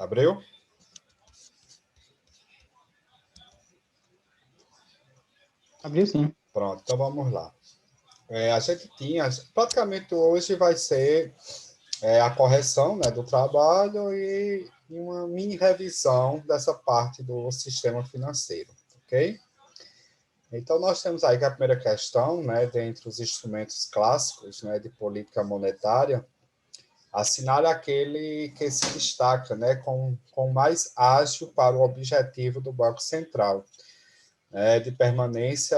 Abriu? Abriu sim. Pronto, então vamos lá. A gente tinha, praticamente hoje vai ser a correção, né, do trabalho e uma mini revisão dessa parte do sistema financeiro, ok? Então, nós temos aí que a primeira questão, né, dentre os instrumentos clássicos, né, de política monetária, assinale aquele que se destaca, né, com mais ágil para o objetivo do Banco Central, de permanência,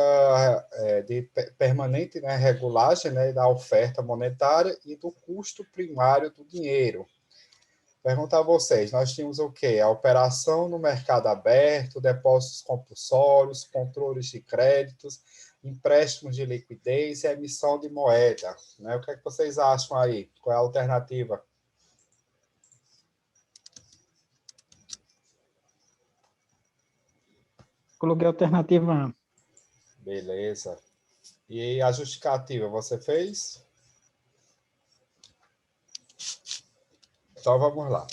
permanente, né, regulagem, né, da oferta monetária e do custo primário do dinheiro. Perguntar a vocês, nós tínhamos o quê? A operação no mercado aberto, depósitos compulsórios, controles de créditos, empréstimos de liquidez e emissão de moeda, né? O que é que vocês acham aí? Qual é a alternativa? Coloquei a alternativa A. Beleza. E a justificativa, você fez? Então, vamos lá.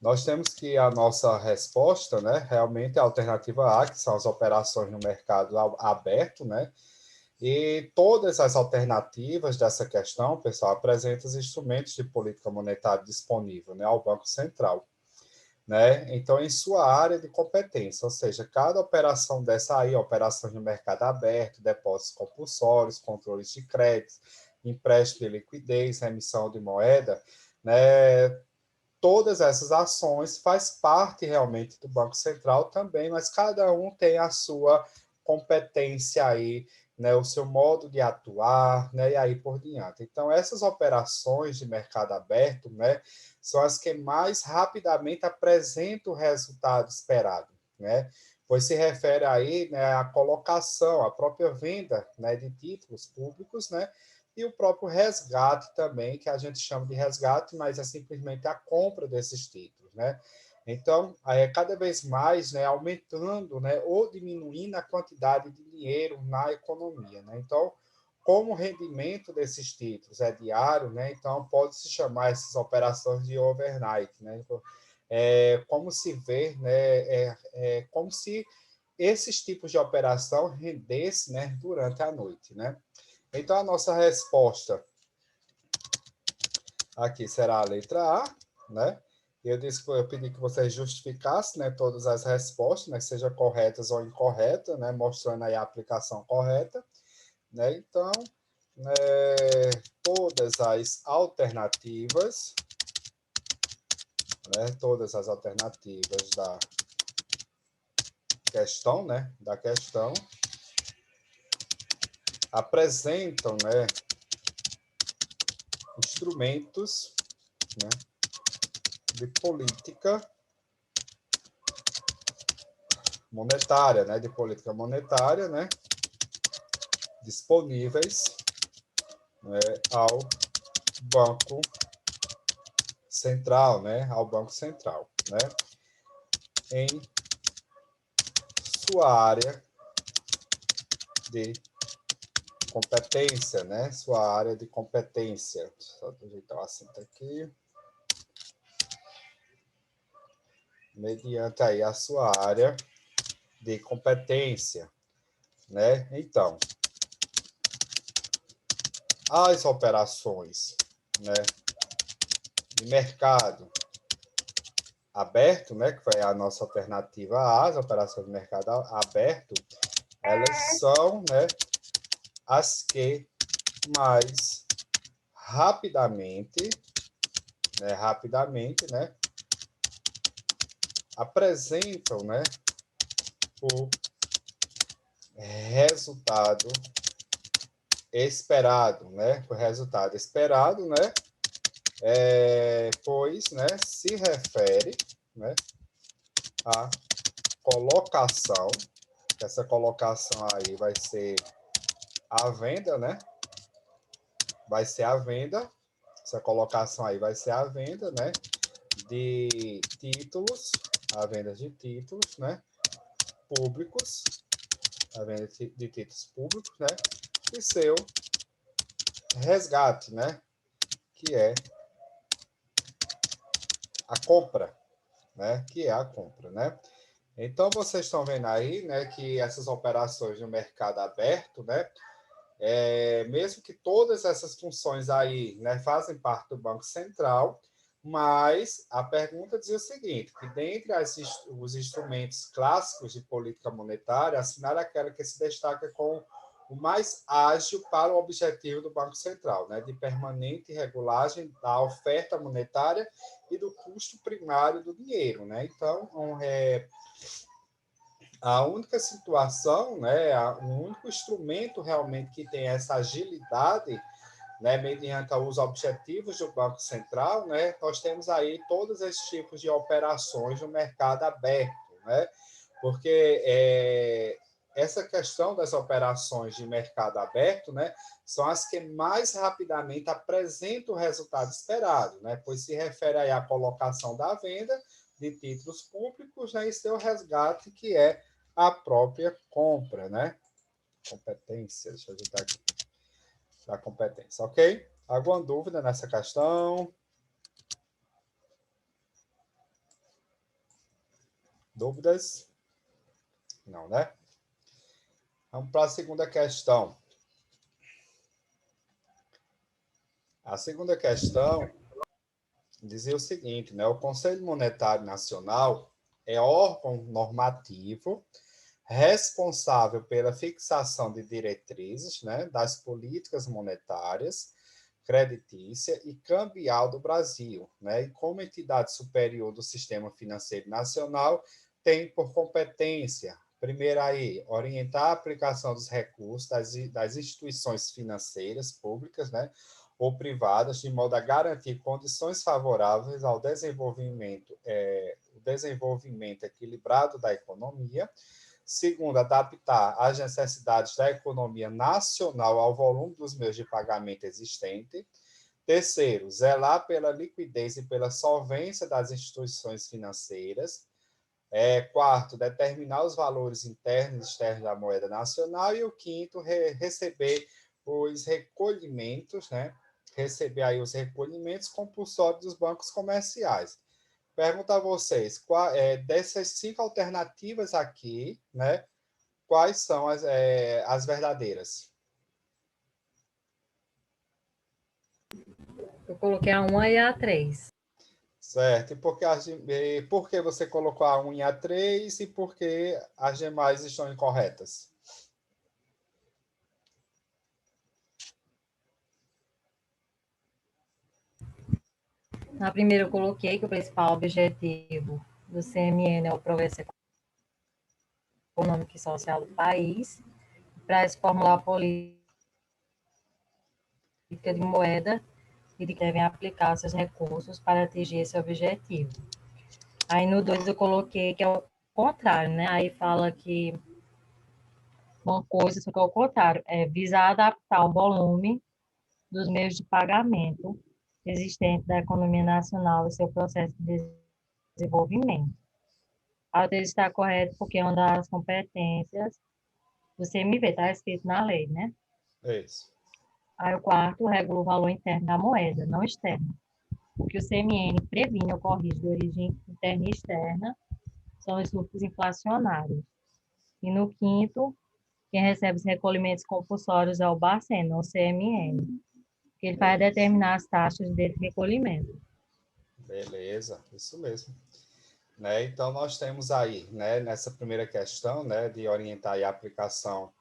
Nós temos que a nossa resposta, né, realmente é a alternativa A, que são as operações no mercado aberto, né? E todas as alternativas dessa questão, pessoal, apresentam os instrumentos de política monetária disponível, né, ao Banco Central, né? Então, em sua área de competência, ou seja, cada operação dessa aí, operações no mercado aberto, depósitos compulsórios, controles de crédito, empréstimo de liquidez, emissão de moeda, né? Todas essas ações faz parte realmente do Banco Central também, mas cada um tem a sua competência aí, né, o seu modo de atuar, né, e aí por diante. Então, essas operações de mercado aberto, né, são as que mais rapidamente apresentam o resultado esperado, né, pois se refere aí, né, à colocação, à própria venda, né, de títulos públicos, né, e o próprio resgate também, que a gente chama de resgate, mas é simplesmente a compra desses títulos, né? Então, cada vez mais, né, aumentando, né, ou diminuindo a quantidade de dinheiro na economia, né? Então, como o rendimento desses títulos é diário, né, então pode-se chamar essas operações de overnight, né? Como se vê, né, como se esses tipos de operação rendesse, né, durante a noite, né? Então, a nossa resposta aqui será a letra A, né? Eu pedi que vocês justificassem, né, todas as respostas, né, sejam corretas ou incorretas, né, mostrando aí a aplicação correta, né? Então, todas as alternativas, né, todas as alternativas da questão, né, apresentam, né, instrumentos, né, de política monetária, né, de política monetária, né, disponíveis, né, ao Banco Central, né, ao Banco Central, né, em sua área de competência, né, sua área de competência. Só ajeitar o assento aqui. Mediante aí a sua área de competência, né? Então, as operações, né, de mercado aberto, né, que foi a nossa alternativa A, as operações de mercado aberto, elas são, né, as que mais rapidamente, né, apresentam, né, o resultado esperado, né, o resultado esperado, né, pois, né, se refere, né, à colocação, essa colocação aí vai ser a venda, né, vai ser a venda, essa colocação aí vai ser a venda, né, de títulos, a venda de títulos, né, públicos, a venda de títulos públicos, né, e seu resgate, né, que é a compra, né, que é a compra, né? Então, vocês estão vendo aí, né, que essas operações no mercado aberto, né, mesmo que todas essas funções aí, né, fazem parte do Banco Central, mas a pergunta dizia o seguinte, que dentre os instrumentos clássicos de política monetária, assinar aquela que se destaca com o mais ágil para o objetivo do Banco Central, né, de permanente regulagem da oferta monetária e do custo primário do dinheiro, né? Então, a única situação, né, o único instrumento realmente que tem essa agilidade, né, mediante os objetivos do Banco Central, né, nós temos aí todos esses tipos de operações no mercado aberto, né, porque essa questão das operações de mercado aberto, né, são as que mais rapidamente apresentam o resultado esperado, né, pois se refere aí à colocação da venda de títulos públicos, né, e seu resgate, que é a própria compra, né? Competência, deixa eu digitar aqui. Da competência, ok? Alguma dúvida nessa questão? Dúvidas? Não, né? Vamos para a segunda questão. A segunda questão dizia o seguinte, né? O Conselho Monetário Nacional é órgão normativo responsável pela fixação de diretrizes, né, das políticas monetárias, creditícia e cambial do Brasil, né? E como entidade superior do sistema financeiro nacional, tem por competência, primeiro aí, orientar a aplicação dos recursos das instituições financeiras públicas, né, ou privadas, de modo a garantir condições favoráveis ao desenvolvimento, o desenvolvimento equilibrado da economia. Segundo, adaptar as necessidades da economia nacional ao volume dos meios de pagamento existente. Terceiro, zelar pela liquidez e pela solvência das instituições financeiras. Quarto, determinar os valores internos e externos da moeda nacional. E o quinto, receber os recolhimentos, né? Receber aí os recolhimentos compulsórios dos bancos comerciais. Pergunto a vocês, dessas 5 alternativas aqui, né? Quais são as verdadeiras? Eu coloquei a 1 e a 3. Certo. E por que você colocou a 1 e a 3 e por que as demais estão incorretas? Na primeira, eu coloquei que o principal objetivo do CMN é o progresso econômico e social do país. Para se formular a política de moeda e de que devem aplicar seus recursos para atingir esse objetivo. Aí no 2 eu coloquei que é o contrário, né? Aí fala que uma coisa, só que é o contrário, é visar adaptar o volume dos meios de pagamento existentes da economia nacional e seu processo de desenvolvimento. A outra está correto porque é uma das competências do CMV, está escrito na lei, né? Isso. Aí o quarto regula o valor interno da moeda, não externo. O que o CMN previne ou corrige de origem interna e externa são os surtos inflacionários. E no quinto, quem recebe os recolhimentos compulsórios é o Bacen, ou CMN, que ele vai determinar as taxas de recolhimento. Beleza, isso mesmo. Né? Então, nós temos aí, né, nessa primeira questão, né, de orientar a aplicação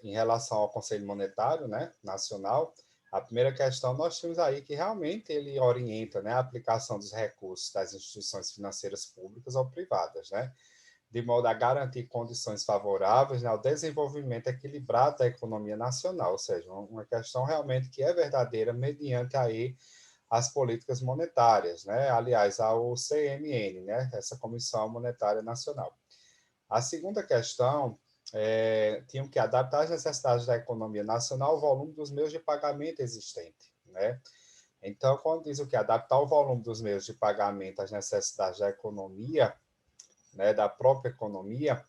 em relação ao Conselho Monetário, né, Nacional, a primeira questão nós temos aí que realmente ele orienta, né, a aplicação dos recursos das instituições financeiras públicas ou privadas, né, de modo a garantir condições favoráveis, né, ao desenvolvimento equilibrado da economia nacional, ou seja, uma questão realmente que é verdadeira mediante aí as políticas monetárias, né, aliás, ao CMN, né, essa Comissão Monetária Nacional. A segunda questão tinham que adaptar as necessidades da economia nacional ao volume dos meios de pagamento existente, né? Então, quando diz o que adaptar o volume dos meios de pagamento às necessidades da economia, né, da própria economia,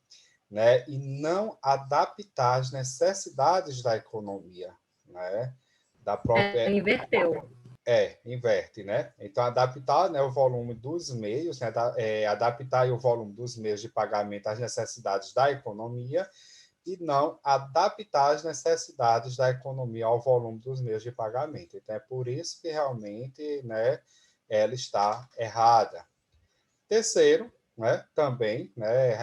né, e não adaptar as necessidades da economia, né, da própria. Inverteu. inverte, né? Então, adaptar, né, o volume dos meios, né, adaptar o volume dos meios de pagamento às necessidades da economia e não adaptar as necessidades da economia ao volume dos meios de pagamento. Então, é por isso que realmente, né, ela está errada. Terceiro, né, também, né,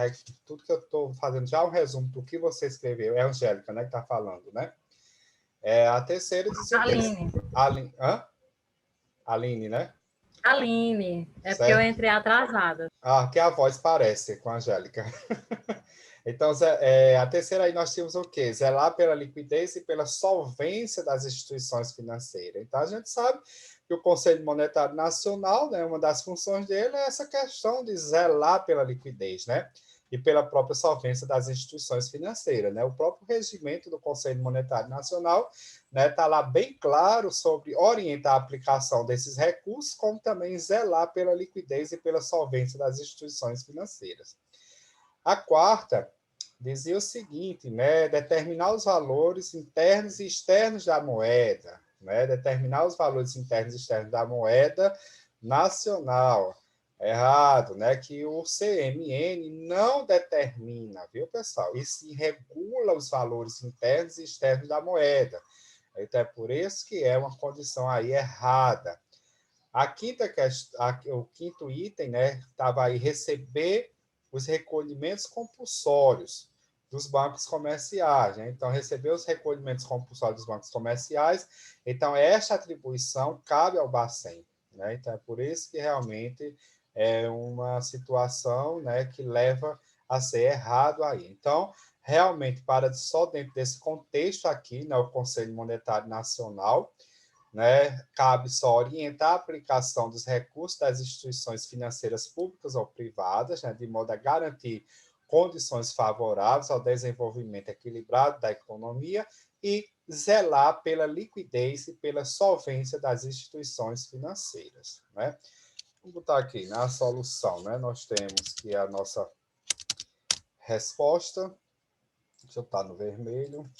tudo que eu estou fazendo já um resumo do que você escreveu, é a Angélica, né, que está falando, né? A terceira dizia o quê? Aline. Aline, né? Aline. É porque eu Certo? entrei atrasada. Que a voz parece com a Angélica. Então, a terceira aí nós tínhamos o quê? Zelar pela liquidez e pela solvência das instituições financeiras. Então, a gente sabe que o Conselho Monetário Nacional, né, uma das funções dele é essa questão de zelar pela liquidez, né? E pela própria solvência das instituições financeiras, né? O próprio regimento do Conselho Monetário Nacional, né, está lá bem claro sobre orientar a aplicação desses recursos, como também zelar pela liquidez e pela solvência das instituições financeiras. A quarta dizia o seguinte, né, determinar os valores internos e externos da moeda, né, determinar os valores internos e externos da moeda nacional. Errado, né, que o CMN não determina, viu, pessoal? E se regula os valores internos e externos da moeda. Então, é por isso que é uma condição aí errada. A quinta questão, o quinto item, né, estava aí receber os recolhimentos compulsórios dos bancos comerciais, né? Então, receber os recolhimentos compulsórios dos bancos comerciais, então, esta atribuição cabe ao Bacen, né? Então, é por isso que realmente é uma situação, né, que leva a ser errado aí. Então, realmente, para só dentro desse contexto aqui, né, o Conselho Monetário Nacional, né, cabe só orientar a aplicação dos recursos das instituições financeiras públicas ou privadas, né, de modo a garantir condições favoráveis ao desenvolvimento equilibrado da economia e zelar pela liquidez e pela solvência das instituições financeiras, né? Vamos botar aqui na solução, né? Nós temos que a nossa resposta, deixa eu estar no vermelho.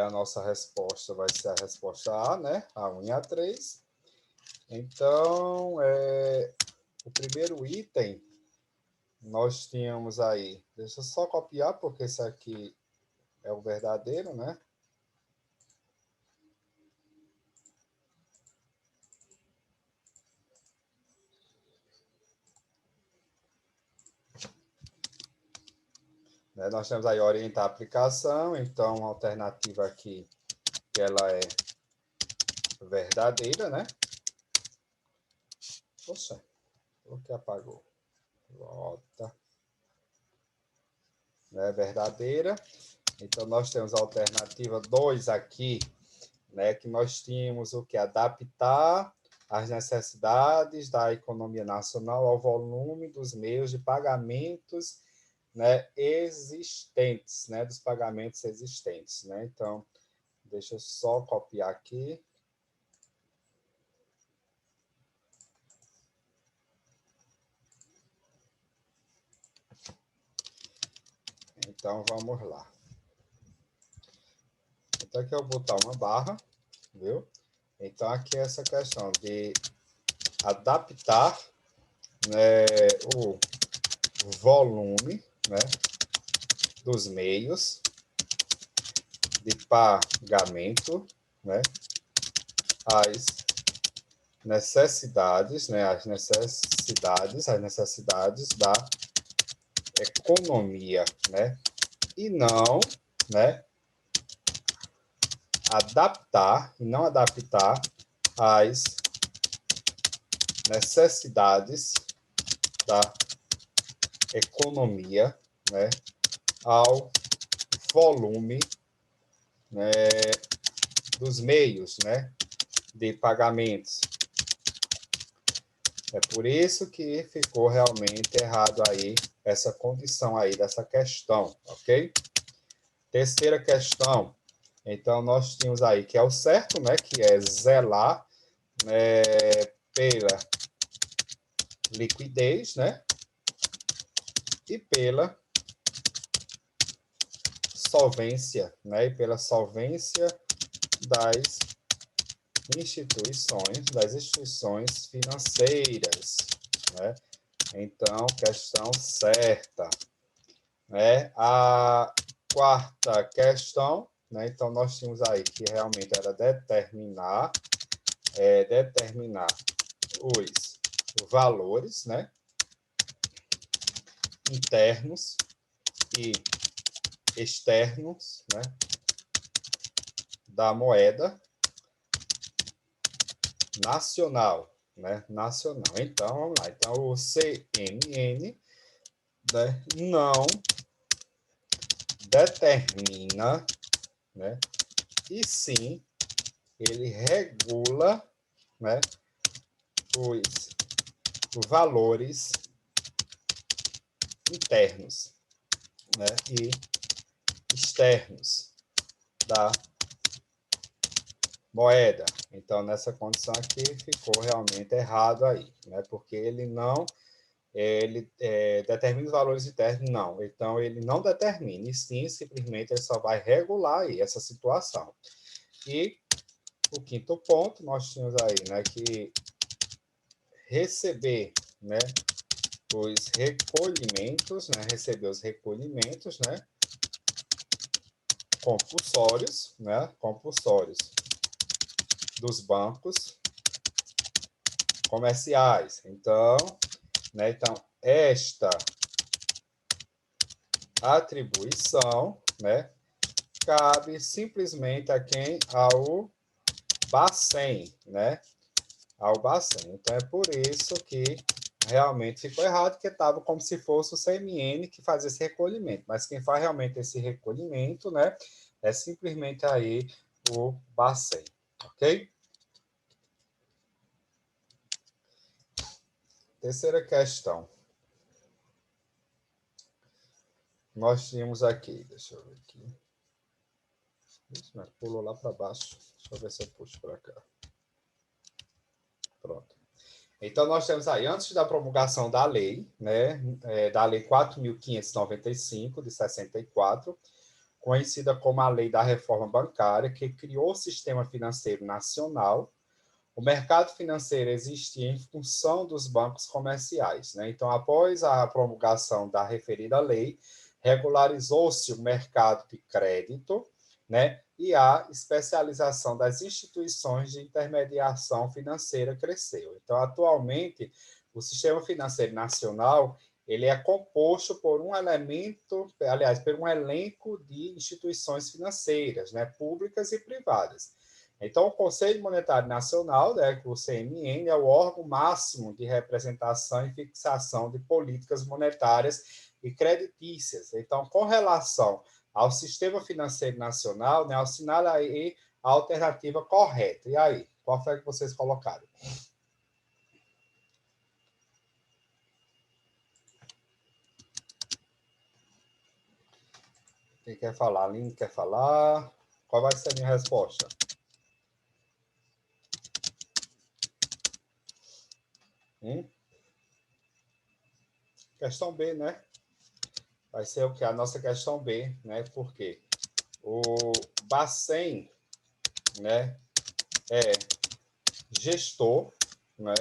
A nossa resposta vai ser a resposta A, né? A 1 e a 3. Então, o primeiro item, nós tínhamos aí... Deixa eu só copiar, porque esse aqui é o verdadeiro, né? Nós temos aí orientar a aplicação, então a alternativa aqui, que ela é verdadeira, né? Poxa, o que apagou? Volta. Né? Verdadeira. Então, nós temos a alternativa 2 aqui, né? Que nós tínhamos o que? Adaptar as necessidades da economia nacional ao volume dos meios de pagamentos, né, existentes, né, dos pagamentos existentes, né? Então, deixa eu só copiar aqui. Então, vamos lá. Então, aqui eu vou botar uma barra, viu? Então, aqui é essa questão de adaptar, né, o volume, né, dos meios de pagamento, né, às necessidades, né, as necessidades da economia, né, e não, né, adaptar às necessidades da economia, né, ao volume, né, dos meios, né, de pagamentos. É por isso que ficou realmente errado aí essa condição aí dessa questão, ok? Terceira questão, então nós tínhamos aí que é o certo, né, que é zelar, né, pela liquidez, né, e pela solvência, né, e pela solvência das das instituições financeiras, né? Então, questão certa, né? A quarta questão, né? Então, nós tínhamos aí que realmente era determinar os valores, né? Internos e externos, né? Da moeda nacional, né? Nacional. Então, vamos lá. Então, o CMN, né, não determina, né? E sim, ele regula, né, os valores internos, né, e externos da moeda. Então, nessa condição aqui, ficou realmente errado aí, né? Porque ele não determina os valores internos, não. Então, ele não determina, e sim, simplesmente, ele só vai regular aí essa situação. E o quinto ponto, nós tínhamos aí, né, que receber, né, os recolhimentos, né, receber os recolhimentos, né, compulsórios dos bancos comerciais. Então, né, esta atribuição, né, cabe simplesmente a quem? Ao Bacen, né? Ao Bacen. Então, é por isso que realmente ficou errado, porque estava como se fosse o CMN que fazia esse recolhimento. Mas quem faz realmente esse recolhimento, né, é simplesmente aí o Bacen, ok? Terceira questão. Nós tínhamos aqui, deixa eu ver aqui. Isso, pulou lá para baixo. Deixa eu ver se eu puxo para cá. Pronto. Então, nós temos aí, antes da promulgação da lei, né, da Lei 4.595, de 64, conhecida como a Lei da Reforma Bancária, que criou o Sistema Financeiro Nacional, o mercado financeiro existia em função dos bancos comerciais, né? Então, após a promulgação da referida lei, regularizou-se o mercado de crédito, né? E a especialização das instituições de intermediação financeira cresceu. Então, atualmente, o sistema financeiro nacional ele é composto por um elemento, aliás, por um elenco de instituições financeiras, né? Públicas e privadas. Então, o Conselho Monetário Nacional, né, o CMN, é o órgão máximo de representação e fixação de políticas monetárias e creditícias. Então, com relação ao Sistema Financeiro Nacional, né, assinala aí a alternativa correta. E aí, qual foi a que vocês colocaram? Quem quer falar? A Aline quer falar? Qual vai ser a minha resposta? Questão B, né? Vai ser o que? A nossa questão B, né? Por quê? O Bacen, né, é gestor, né,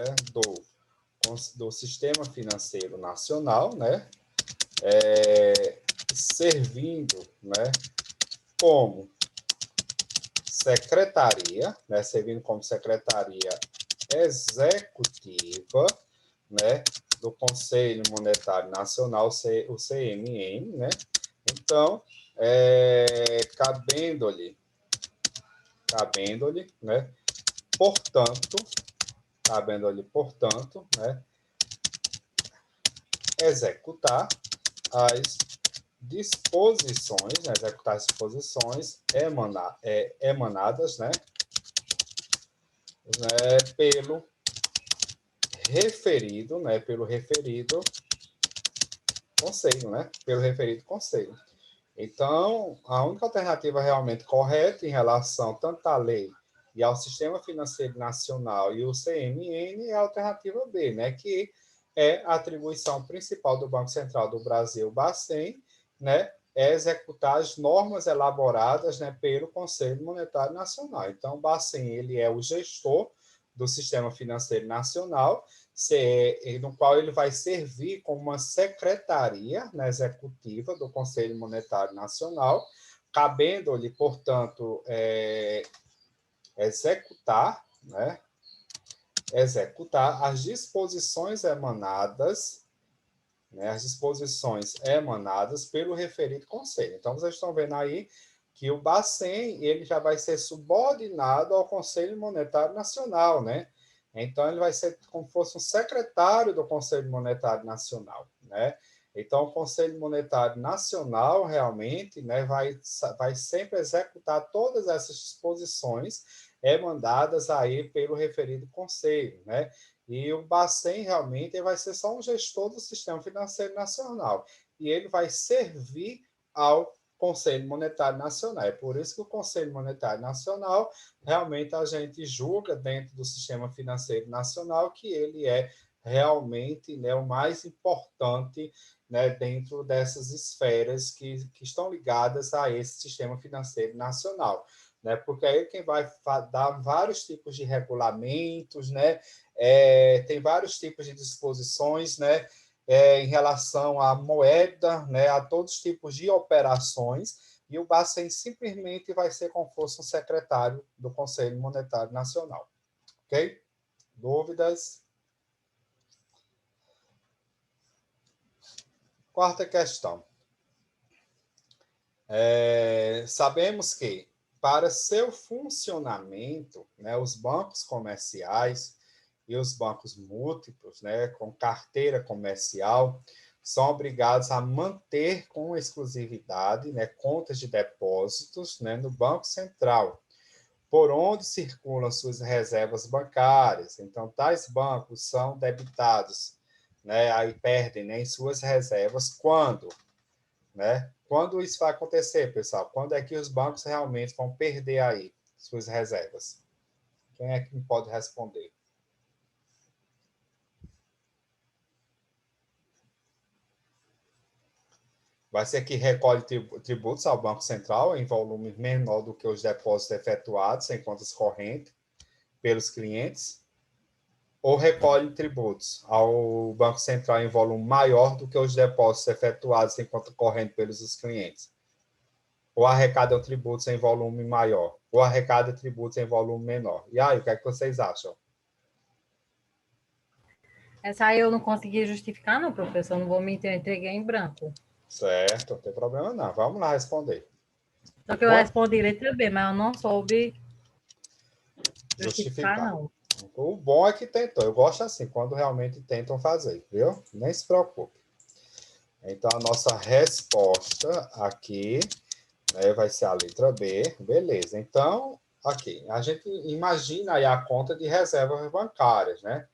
do Sistema Financeiro Nacional, né, servindo, né, como secretaria, né, servindo como secretaria executiva, né, do Conselho Monetário Nacional, o CMN, né? Então, cabendo-lhe, né? Portanto, né, executar as disposições, né, executar as disposições emanadas, né, pelo referido conselho, né, pelo referido conselho. Então, a única alternativa realmente correta em relação tanto à lei e ao Sistema Financeiro Nacional e o CMN é a alternativa B, né, que é a atribuição principal do Banco Central do Brasil, Bacen, né, é executar as normas elaboradas, né, pelo Conselho Monetário Nacional. Então, o Bacen, ele é o gestor do Sistema Financeiro Nacional, no qual ele vai servir como uma secretaria, né, executiva do Conselho Monetário Nacional, cabendo-lhe, portanto, executar as disposições emanadas, né, as disposições emanadas pelo referido conselho. Então, vocês estão vendo aí que o Bacen, ele já vai ser subordinado ao Conselho Monetário Nacional, né? Então, ele vai ser como se fosse um secretário do Conselho Monetário Nacional, né? Então, o Conselho Monetário Nacional, realmente, né, vai sempre executar todas essas disposições mandadas aí pelo referido conselho, né? E o Bacen, realmente, ele vai ser só um gestor do Sistema Financeiro Nacional. E ele vai servir ao Conselho Monetário Nacional. É por isso que o Conselho Monetário Nacional, realmente, a gente julga dentro do Sistema Financeiro Nacional que ele é realmente, né, o mais importante, né, dentro dessas esferas que estão ligadas a esse Sistema Financeiro Nacional. Né, porque aí quem vai dar vários tipos de regulamentos, né, tem vários tipos de disposições, né, em relação à moeda, né, a todos os tipos de operações, e o Bacen simplesmente vai ser como fosse um secretário do Conselho Monetário Nacional. Ok? Dúvidas? Quarta questão. Sabemos que, para seu funcionamento, né, os bancos comerciais e os bancos múltiplos, né, com carteira comercial, são obrigados a manter com exclusividade, né, contas de depósitos, né, no Banco Central, por onde circulam suas reservas bancárias. Então, tais bancos são debitados, né, aí perdem, né, em suas reservas quando, né? Quando isso vai acontecer, pessoal? Quando é que os bancos realmente vão perder aí suas reservas? Quem é que me pode responder? Vai ser que recolhe tributos ao Banco Central em volume menor do que os depósitos efetuados em contas correntes pelos clientes, ou recolhe tributos ao Banco Central em volume maior do que os depósitos efetuados em conta corrente pelos clientes, ou arrecada tributos em volume maior, ou arrecada tributos em volume menor. E aí, o que é que vocês acham? Essa aí eu não consegui justificar, não, professor. Não vou mentir, eu entreguei em branco. Certo, não tem problema não. Vamos lá responder. Só que eu respondi letra B, mas eu não soube justificar, Justificar. não. O bom é que tentou. Eu gosto assim, quando realmente tentam fazer, viu? Nem se preocupe. Então, a nossa resposta aqui, né, vai ser a letra B. Beleza. Então, aqui, a gente imagina aí a conta de reservas bancárias, né?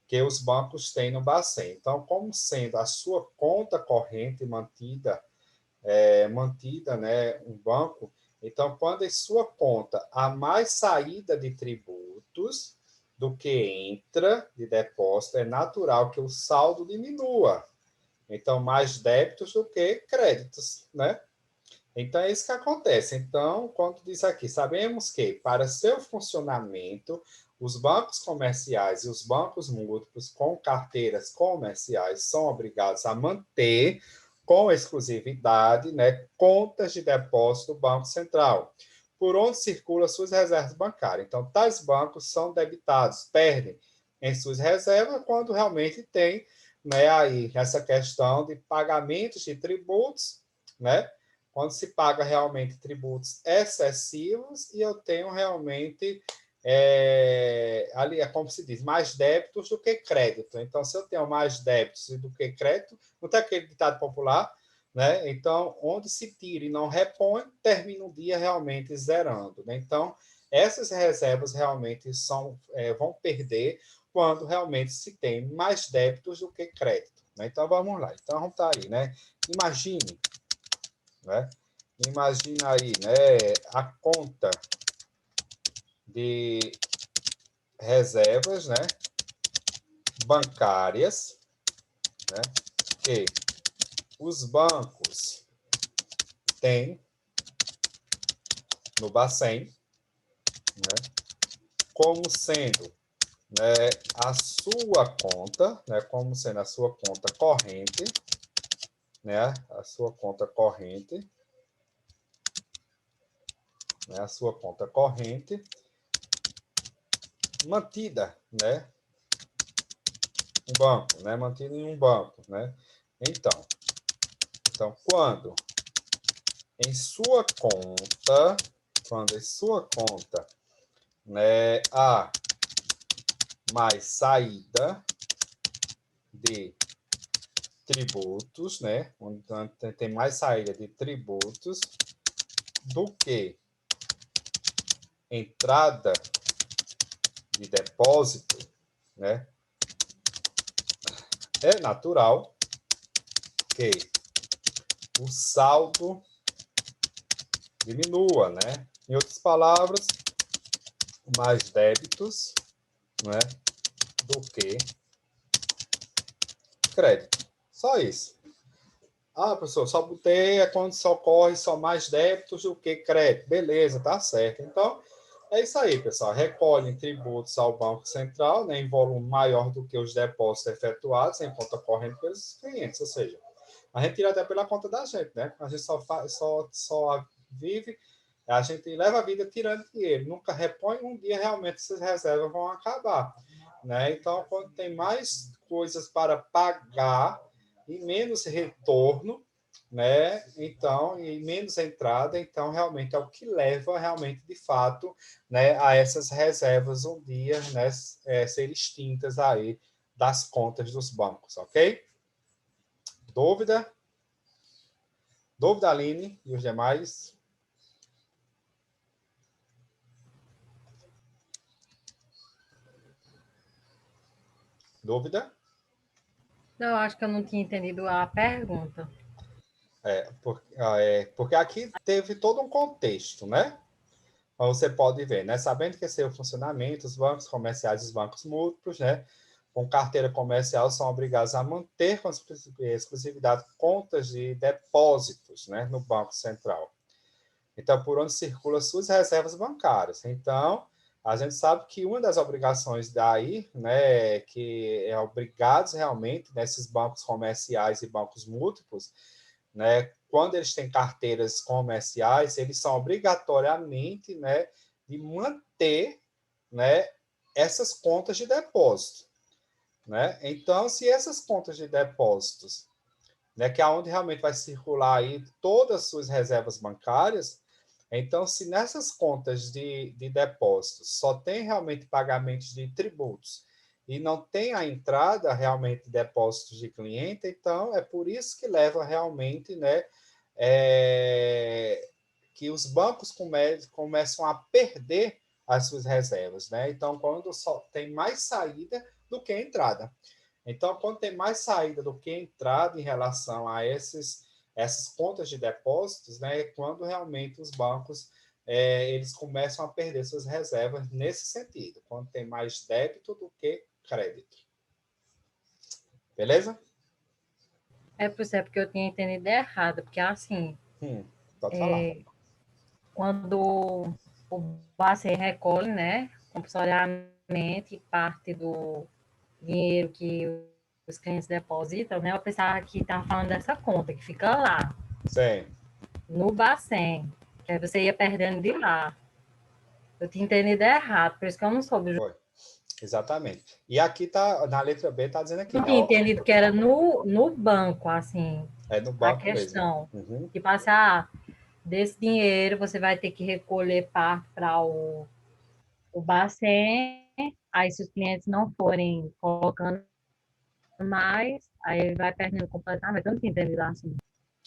Que os bancos têm no Bacen. Então, como sendo a sua conta corrente mantida, né, um banco, então, quando em sua conta há mais saída de tributos do que entra de depósito, é natural que o saldo diminua. Então, mais débitos do que créditos, né? Então, é isso que acontece. Então, quando diz aqui, sabemos que, para seu funcionamento, os bancos comerciais e os bancos múltiplos com carteiras comerciais são obrigados a manter, com exclusividade, né, contas de depósito do Banco Central, por onde circulam suas reservas bancárias. Então, tais bancos são debitados, perdem em suas reservas quando realmente tem, né, aí essa questão de pagamentos de tributos, né? Quando se paga realmente tributos excessivos e eu tenho realmente, ali é como se diz, mais débitos do que crédito. Então, se eu tenho mais débitos do que crédito, não tem aquele ditado popular, né? Então, onde se tira e não repõe, termina o dia realmente zerando, né? Então, essas reservas realmente vão perder quando realmente se tem mais débitos do que crédito, né? Então, vamos lá. Então, vamos estar aí, né? Imagine, né? Imagina aí, né, a conta de reservas, né, bancárias, né, que os bancos tem no Bacen, né, como sendo, né, a sua conta, né, como sendo a sua conta corrente, né, a sua conta corrente, né, a sua conta corrente mantida, né, um banco, né, mantida em um banco, né. Então, quando em sua conta, né, há mais saída de tributos, né, onde tem mais saída de tributos do que entrada de depósito, né, é natural que o saldo diminua, né? Em outras palavras, mais débitos, né, do que crédito. Só isso. Ah, professor, só botei a quando só ocorre só mais débitos do que crédito. Beleza, tá certo. Então, é isso aí, pessoal. Recolhem tributos ao Banco Central, né, em volume maior do que os depósitos efetuados em conta corrente pelos clientes. Ou seja, a gente tira até pela conta da gente, né? A gente só vive, a gente leva a vida tirando dinheiro, nunca repõe, um dia realmente essas reservas vão acabar, né? Então, quando tem mais coisas para pagar e menos retorno, né? Então, e menos entrada, então realmente é o que leva realmente de fato, né, a essas reservas um dia, né, ser extintas aí das contas dos bancos, ok? Dúvida? Dúvida, Aline e os demais? Dúvida? Não, acho que eu não tinha entendido a pergunta. Porque aqui teve todo um contexto, né? Então, você pode ver, né? Sabendo que esse é o funcionamento, os bancos comerciais e os bancos múltiplos, né? Com carteira comercial, são obrigados a manter com exclusividade contas de depósitos, né? No Banco Central. Então, por onde circulam suas reservas bancárias. Então, a gente sabe que uma das obrigações daí, né, que é obrigados realmente nesses bancos comerciais e bancos múltiplos, né, quando eles têm carteiras comerciais, eles são obrigatoriamente, né, de manter, né, essas contas de depósito, né? Então, se essas contas de depósitos, né, que é onde realmente vai circular aí todas as suas reservas bancárias, então, se nessas contas de depósitos só tem realmente pagamentos de tributos e não tem a entrada realmente de depósitos de cliente, então é por isso que leva realmente, né, que os bancos começam a perder as suas reservas, né? Então, quando só tem mais saída do que entrada. Então, quando tem mais saída do que entrada em relação a essas contas de depósitos, né, é quando realmente os bancos eles começam a perder suas reservas nesse sentido, quando tem mais débito do que crédito. Beleza? Porque eu tinha entendido errado, porque assim, Pode falar. quando o Bacen recolhe, né, compulsoriamente parte do dinheiro que os clientes depositam, né, eu pensava que estava falando dessa conta que fica lá, Sim. no Bacen, que aí você ia perdendo de lá. Eu tinha entendido errado, por isso que eu não soube. Foi. Exatamente. E aqui tá, na letra B, tá dizendo aqui, Eu né? tinha entendido que era no banco, assim, É no a banco mesmo. questão. Uhum. Que passar desse dinheiro, você vai ter que recolher parte para o Bacen, aí se os clientes não forem colocando mais, aí vai perdendo completamente. Eu não tinha entendido assim.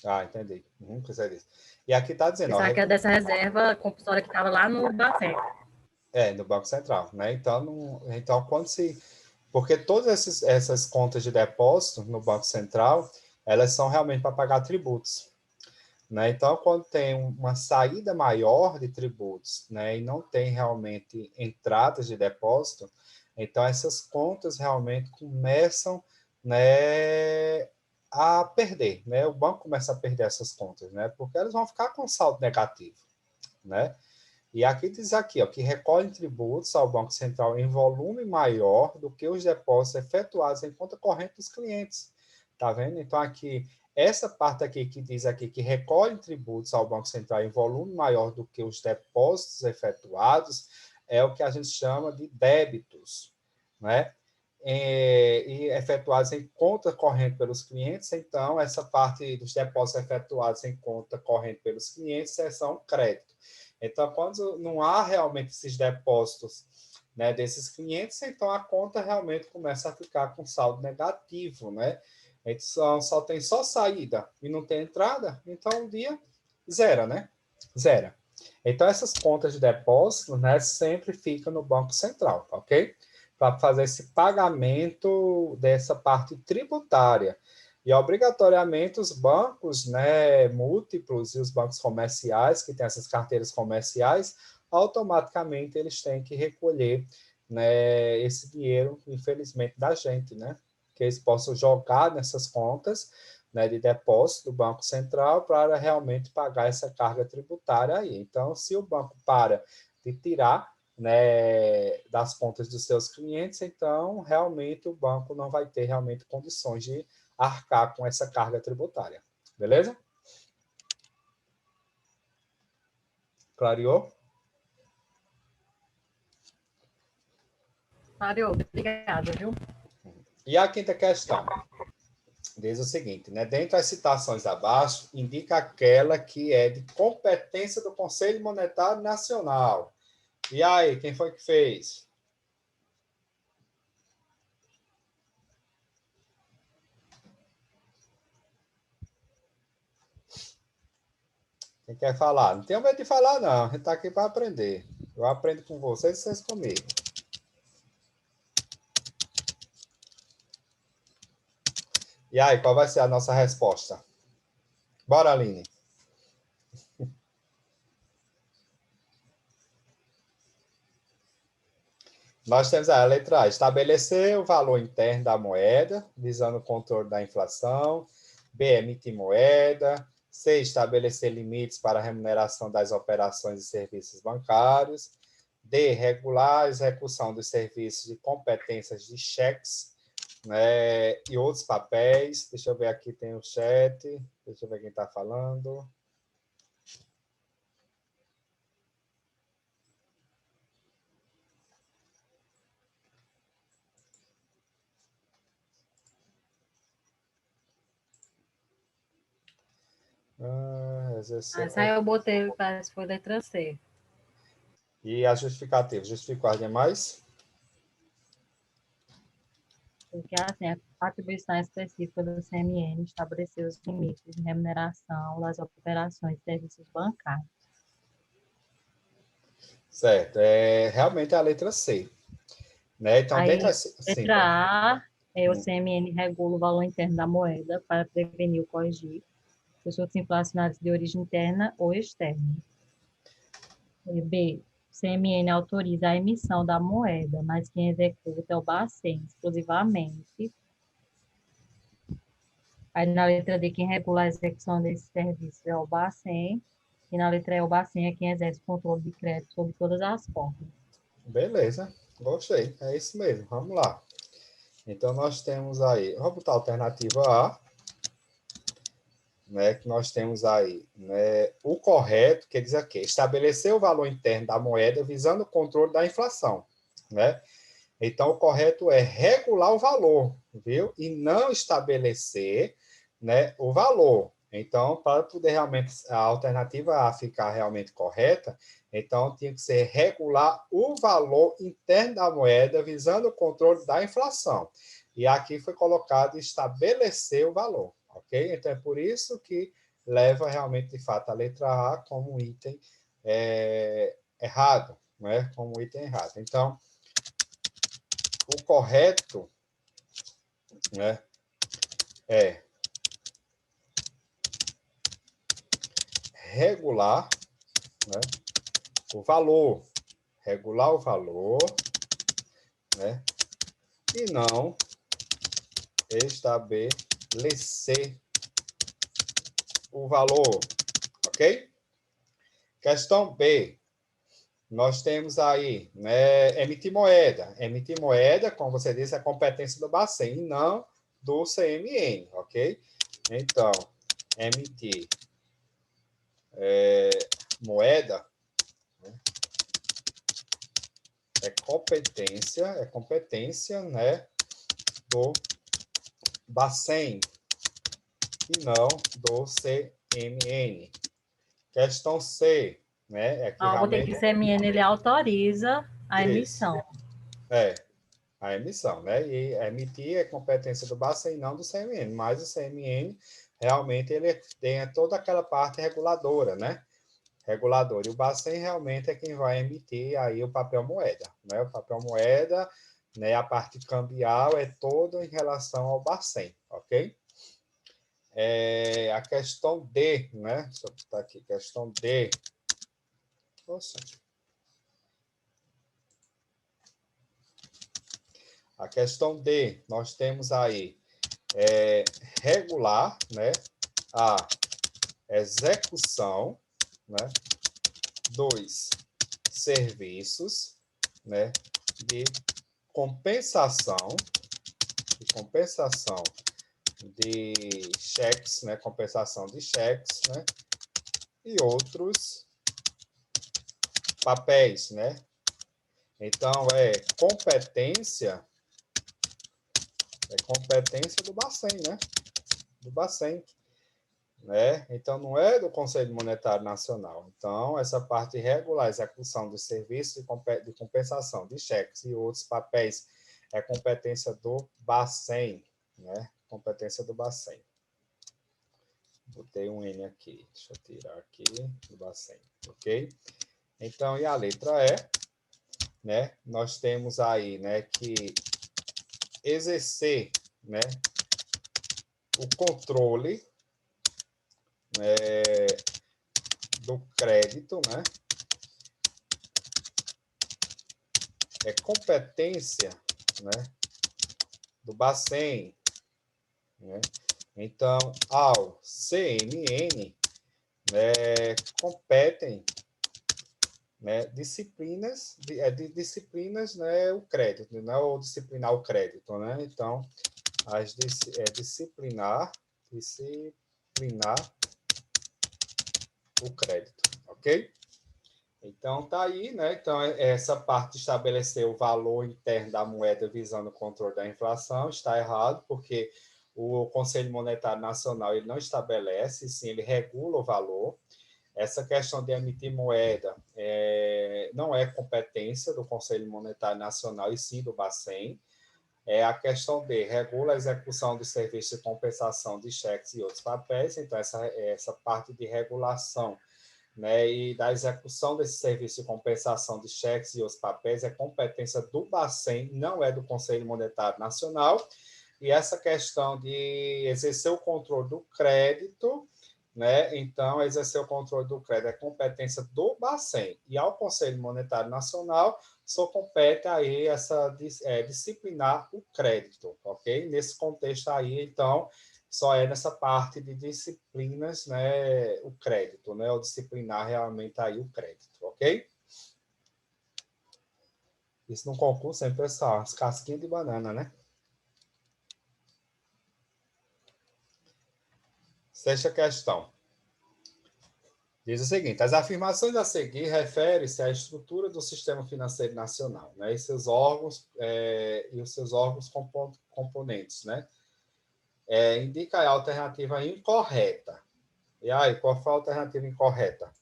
Ah, entendi. Precisa disso. E aqui tá dizendo, ó, Pensava que era dessa reserva compulsória que estava lá no Bacen. no Banco Central, né? Então, então quando se... Porque todas essas contas de depósito no Banco Central, elas são realmente para pagar tributos, né? Então, quando tem uma saída maior de tributos, né, e não tem realmente entradas de depósito, então essas contas realmente começam, né, a perder, né? O banco começa a perder essas contas, né? Porque elas vão ficar com saldo negativo, né? E aqui diz aqui, ó, que recolhem tributos ao Banco Central em volume maior do que os depósitos efetuados em conta corrente dos clientes. Tá vendo? Então, aqui, essa parte aqui que diz aqui que recolhem tributos ao Banco Central em volume maior do que os depósitos efetuados é o que a gente chama de débitos, né? E efetuados em conta corrente pelos clientes, então, essa parte dos depósitos efetuados em conta corrente pelos clientes são crédito. Então, quando não há realmente esses depósitos, né, desses clientes, então a conta realmente começa a ficar com saldo negativo, né? Então, só tem só saída e não tem entrada, então um dia zera, né? Zera. Então, essas contas de depósito, né, sempre ficam no Banco Central, ok? Para fazer esse pagamento dessa parte tributária. E, obrigatoriamente, os bancos, né, múltiplos e os bancos comerciais, que têm essas carteiras comerciais, automaticamente eles têm que recolher, né, esse dinheiro, infelizmente, da gente, né? Que eles possam jogar nessas contas, né, de depósito do Banco Central para realmente pagar essa carga tributária aí. Então, se o banco para de tirar, né, das contas dos seus clientes, então realmente o banco não vai ter realmente condições de arcar com essa carga tributária. Beleza? Clareou? Mário, obrigada, viu? E a quinta questão diz o seguinte, né? Dentre as citações abaixo, indica aquela que é de competência do Conselho Monetário Nacional. E aí, quem foi que fez? Quem quer falar? Não tenho medo de falar, não. A gente está aqui para aprender. Eu aprendo com vocês e vocês comigo. E aí, qual vai ser a nossa resposta? Bora, Aline. Nós temos a letra A, estabelecer o valor interno da moeda, visando o controle da inflação. B, emitir moeda. C, estabelecer limites para a remuneração das operações e serviços bancários. D, regular a execução dos serviços de competências de cheques, né, e outros papéis. Deixa eu ver aqui, tem o chat. Deixa eu ver quem está falando. Essa aí eu botei, parece que foi letra C. E a justificativa? Justificou as demais? Porque, assim, a atribuição específica do CMN estabeleceu os limites de remuneração das operações de serviços bancários. Certo. Realmente é a letra C. Né? Então, Aí, dentro assim, letra A, o CMN regula o valor interno da moeda para prevenir ou corrigir os surtos inflacionários de origem interna ou externa. B, o CMN autoriza a emissão da moeda, mas quem executa é o Bacen exclusivamente. Aí, na letra D, quem regula a execução desse serviço é o Bacen. E na letra E, o Bacen é quem exerce o controle de crédito sobre todas as formas. beleza, gostei. É isso mesmo. Vamos lá. Então, nós temos aí, vamos botar a alternativa A, né, que nós temos aí, né, o correto, que diz aqui, estabelecer o valor interno da moeda visando o controle da inflação, né? Então, o correto é regular o valor, viu? E não estabelecer, né, o valor. Então, para poder realmente a alternativa A ficar realmente correta, então tinha que ser regular o valor interno da moeda visando o controle da inflação. E aqui foi colocado estabelecer o valor, ok? Então, é por isso que leva realmente, de fato, a letra A como um item errado, né? Como um item errado. Então, o correto, né, é regular, né, o valor, regular o valor, né, e não estabelecer o valor, ok? Questão B. Nós temos aí, né, emitir moeda. Emitir moeda, como você disse, é competência do Bacen e não do CMN, ok? Então, emitir moeda, né, é competência, né, do Bacen e não do CMN. Questão C, né, é que Algo tem que realmente... ser CMN, ele autoriza a Isso, emissão. a emissão, né? E emitir é competência do Bacen e não do CMN, mas o CMN realmente ele tem toda aquela parte reguladora, né? Regulador. E o Bacen realmente é quem vai emitir aí o papel moeda, né? O papel moeda, né? A parte cambial é toda em relação ao Bacen, ok? A questão D, né? Deixa eu botar aqui, questão D. Nossa. A questão D, nós temos aí regular, né? A execução, né? 2, serviços, né? De compensação de cheques, né? Compensação de cheques, né? E outros papéis, né? Então, competência do Bacen, né? Do Bacen, né? Então, não é do Conselho Monetário Nacional. Então, essa parte regular, execução dos serviços de compensação de cheques e outros papéis é competência do Bacen, né? Competência do Bacen. Botei um N aqui. Deixa eu tirar aqui do Bacen, ok? Então, e a letra E, né? Nós temos aí, né, que exercer, né, o controle do crédito, né? É competência, né, do Bacen, né? Então, ao CMN, né, competem, né, disciplinas, disciplinas, né, o crédito, né, ou disciplinar o crédito, né? Então, disciplinar o crédito, ok? Então, tá aí, né? Então, essa parte de estabelecer o valor interno da moeda visando o controle da inflação está errado, porque o Conselho Monetário Nacional ele não estabelece, sim, ele regula o valor. Essa questão de emitir moeda não é competência do Conselho Monetário Nacional, e sim do Bacen. A questão B, regula a execução dos serviços de compensação de cheques e outros papéis. Então, essa parte de regulação, né, e da execução desse serviço de compensação de cheques e outros papéis é competência do Bacen, não é do Conselho Monetário Nacional. E essa questão de exercer o controle do crédito, né, então, exercer o controle do crédito é competência do Bacen. E ao Conselho Monetário Nacional só compete aí disciplinar o crédito, ok? Nesse contexto aí, então, só é nessa parte de disciplinas, né, o crédito, né, ou disciplinar realmente aí o crédito, ok? Isso no concurso sempre, pessoal, as casquinhas de banana, né? Sexta questão. Diz o seguinte: as afirmações a seguir referem-se à estrutura do sistema financeiro nacional, né, e seus órgãos e os seus órgãos componentes, né? Indica a alternativa incorreta. E aí, qual foi a alternativa incorreta?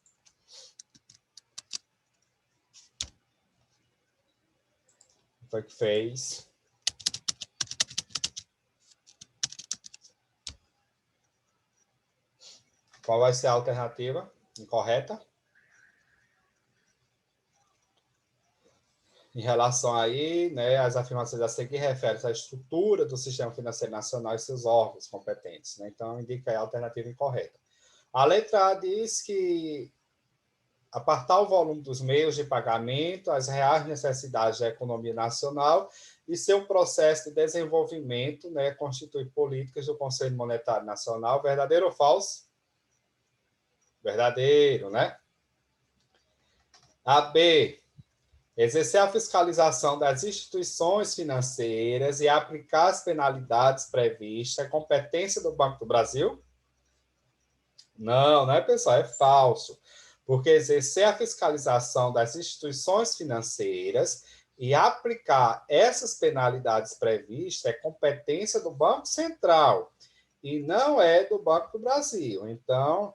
Foi que fez. Qual vai ser a alternativa incorreta? Em relação aí, né, as afirmações a seguir referem-se à estrutura do sistema financeiro nacional e seus órgãos competentes, né? Então, indica aí a alternativa incorreta. A letra A diz que apartar o volume dos meios de pagamento, as reais necessidades da economia nacional e seu processo de desenvolvimento, né, constitui políticas do Conselho Monetário Nacional. Verdadeiro ou falso? Verdadeiro, né? A B, exercer a fiscalização das instituições financeiras e aplicar as penalidades previstas é competência do Banco do Brasil? Não, né, pessoal? É falso. Porque exercer a fiscalização das instituições financeiras e aplicar essas penalidades previstas é competência do Banco Central e não é do Banco do Brasil. Então,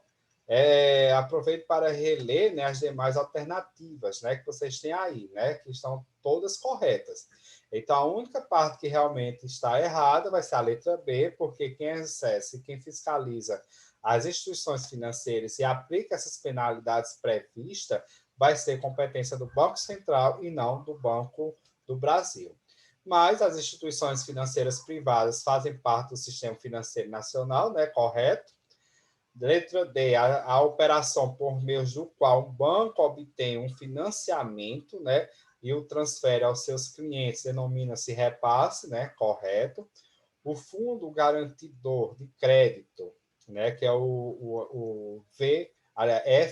aproveito para reler, né, as demais alternativas, né, que vocês têm aí, né, que estão todas corretas. Então, a única parte que realmente está errada vai ser a letra B, porque quem exerce, quem fiscaliza as instituições financeiras e aplica essas penalidades previstas vai ser competência do Banco Central e não do Banco do Brasil. Mas as instituições financeiras privadas fazem parte do sistema financeiro nacional, né? Correto? Letra D, a operação por meio do qual um banco obtém um financiamento, né? E o transfere aos seus clientes denomina-se repasse, né? Correto? O fundo garantidor de crédito, né, que é o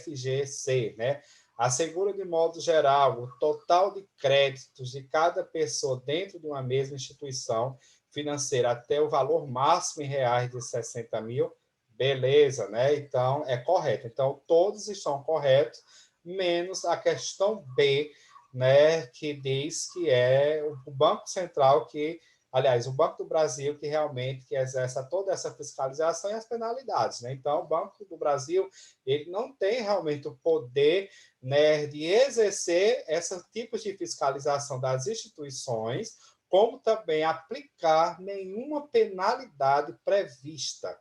FGC, né, assegura de modo geral o total de créditos de cada pessoa dentro de uma mesma instituição financeira até o valor máximo em reais de 60 mil. Beleza, né? Então, é correto. Então, todos estão corretos, menos a questão B, né, que diz que é o Banco Central que aliás, o Banco do Brasil que realmente que exerce toda essa fiscalização e as penalidades, né? Então, o Banco do Brasil ele não tem realmente o poder, né, de exercer esses tipos de fiscalização das instituições, como também aplicar nenhuma penalidade prevista,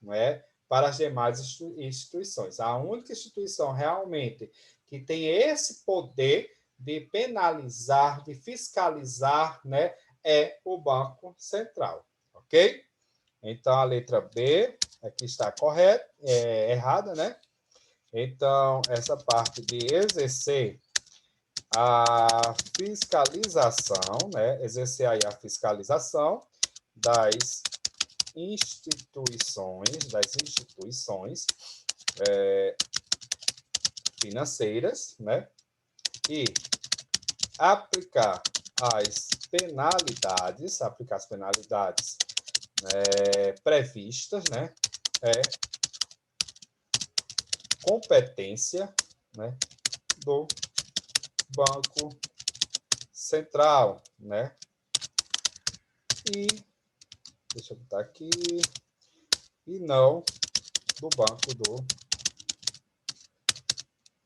não é, para as demais instituições. A única instituição realmente que tem esse poder de penalizar, de fiscalizar, né, é o Banco Central, ok? Então, a letra B aqui está correta, errada, né? Então, essa parte de exercer a fiscalização, né? Exercer aí a fiscalização das instituições financeiras, né? E aplicar as penalidades previstas, né, competência, né, do Banco Central, né, e deixa eu botar aqui, e não do Banco do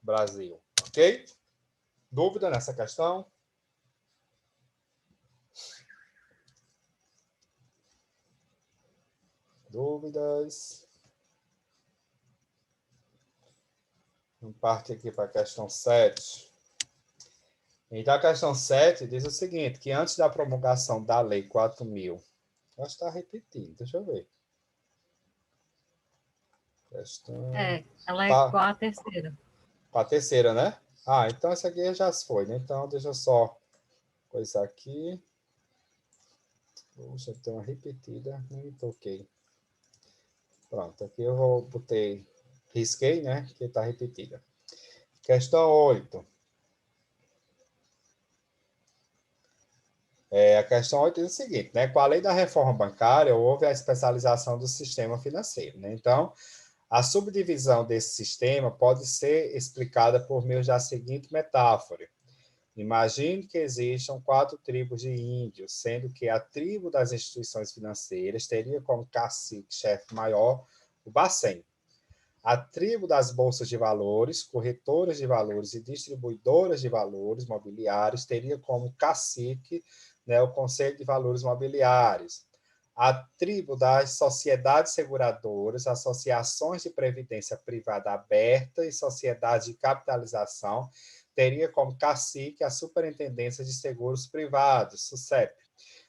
Brasil, ok? Dúvida nessa questão? Dúvidas? Vamos partir aqui para a questão 7. Então, a questão 7 diz o seguinte, que antes da promulgação da Lei 4.000, acho que está repetindo, deixa eu ver. Questão... ela é com a terceira. Com a terceira, né? Ah, então essa aqui já foi, né? Então, deixa eu só coisar aqui. Puxa, tem uma repetida, não toquei. Pronto, aqui eu botei, risquei, né? Que está repetida. Questão 8. A questão 8 diz o seguinte, né? Com a lei da reforma bancária, houve a especialização do sistema financeiro, né? Então, a subdivisão desse sistema pode ser explicada por meio da seguinte metáfora. Imagine que existam 4 tribos de índios, sendo que a tribo das instituições financeiras teria como cacique, chefe maior, o Bacen. A tribo das bolsas de valores, corretoras de valores e distribuidoras de valores mobiliários teria como cacique, né, o Conselho de Valores Mobiliários. A tribo das sociedades seguradoras, associações de previdência privada aberta e sociedades de capitalização teria como cacique a Superintendência de Seguros Privados, SUSEP.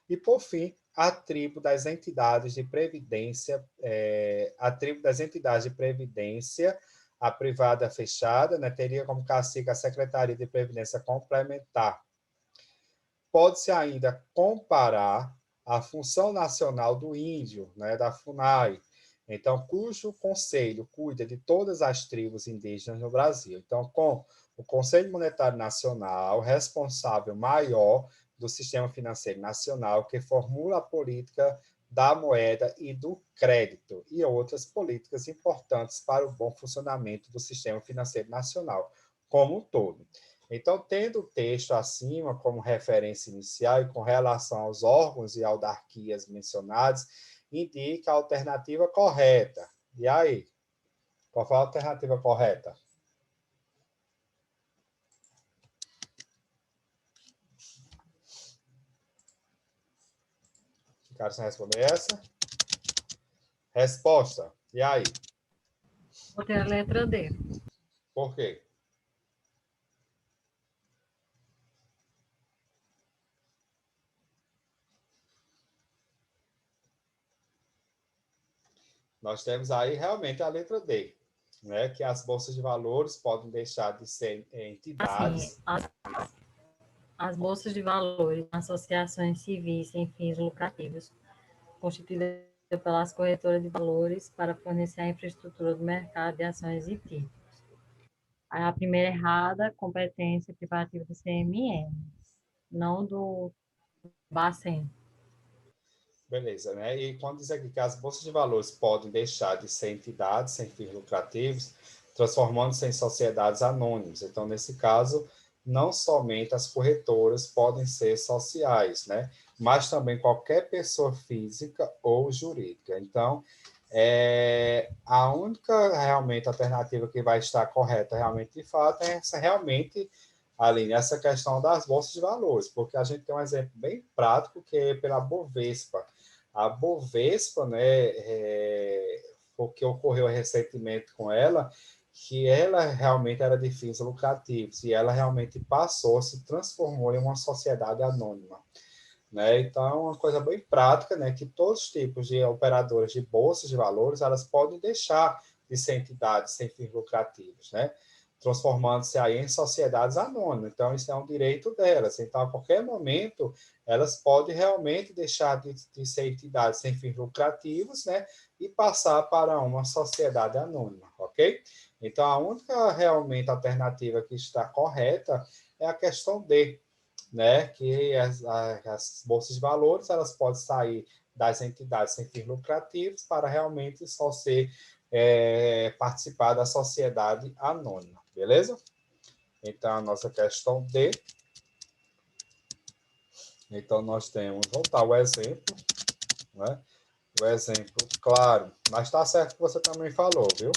E, por fim, a tribo das entidades de previdência, A privada fechada, né, teria como cacique a Secretaria de Previdência Complementar. Pode-se ainda comparar a Função Nacional do Índio, né, da FUNAI, então, cujo conselho cuida de todas as tribos indígenas no Brasil. Então, com o Conselho Monetário Nacional, responsável maior do sistema financeiro nacional, que formula a política da moeda e do crédito, e outras políticas importantes para o bom funcionamento do sistema financeiro nacional como um todo. Então, tendo o texto acima como referência inicial e com relação aos órgãos e autarquias mencionados, indica a alternativa correta. E aí? Qual foi a alternativa correta? Ficaram sem responder essa? Resposta. E aí? Botei a letra D. Por quê? Nós temos aí realmente a letra D, né? Que as bolsas de valores podem deixar de ser entidades. Assim, as bolsas de valores, associações civis sem fins lucrativos, constituídas pelas corretoras de valores para fornecer a infraestrutura do mercado de ações e títulos. A primeira errada, competência privativa do CMN, não do Bacen. Beleza, né? E quando diz aqui que as bolsas de valores podem deixar de ser entidades sem fins lucrativos, transformando-se em sociedades anônimas. Então, nesse caso, não somente as corretoras podem ser sociais, né? Mas também qualquer pessoa física ou jurídica. Então, a única realmente alternativa que vai estar correta realmente de fato é essa realmente, Aline, essa questão das bolsas de valores, porque a gente tem um exemplo bem prático que é pela Bovespa. A Bovespa, né, o que ocorreu recentemente com ela, que ela realmente era de fins lucrativos e ela realmente passou, se transformou em uma sociedade anônima. Né? Então, é uma coisa bem prática, né, que todos os tipos de operadoras de bolsas de valores, elas podem deixar de ser entidades sem fins lucrativos, né? Transformando-se aí em sociedades anônimas. Então, isso é um direito delas. Então, a qualquer momento, elas podem realmente deixar de ser entidades sem fins lucrativos, né? E passar para uma sociedade anônima, ok? Então, a única realmente alternativa que está correta é a questão D, né? Que as bolsas de valores, elas podem sair das entidades sem fins lucrativos para realmente só ser participar da sociedade anônima, beleza? Então, a nossa questão D. Então, nós temos, voltar ao exemplo, né? O exemplo, claro, mas está certo que você também falou, viu?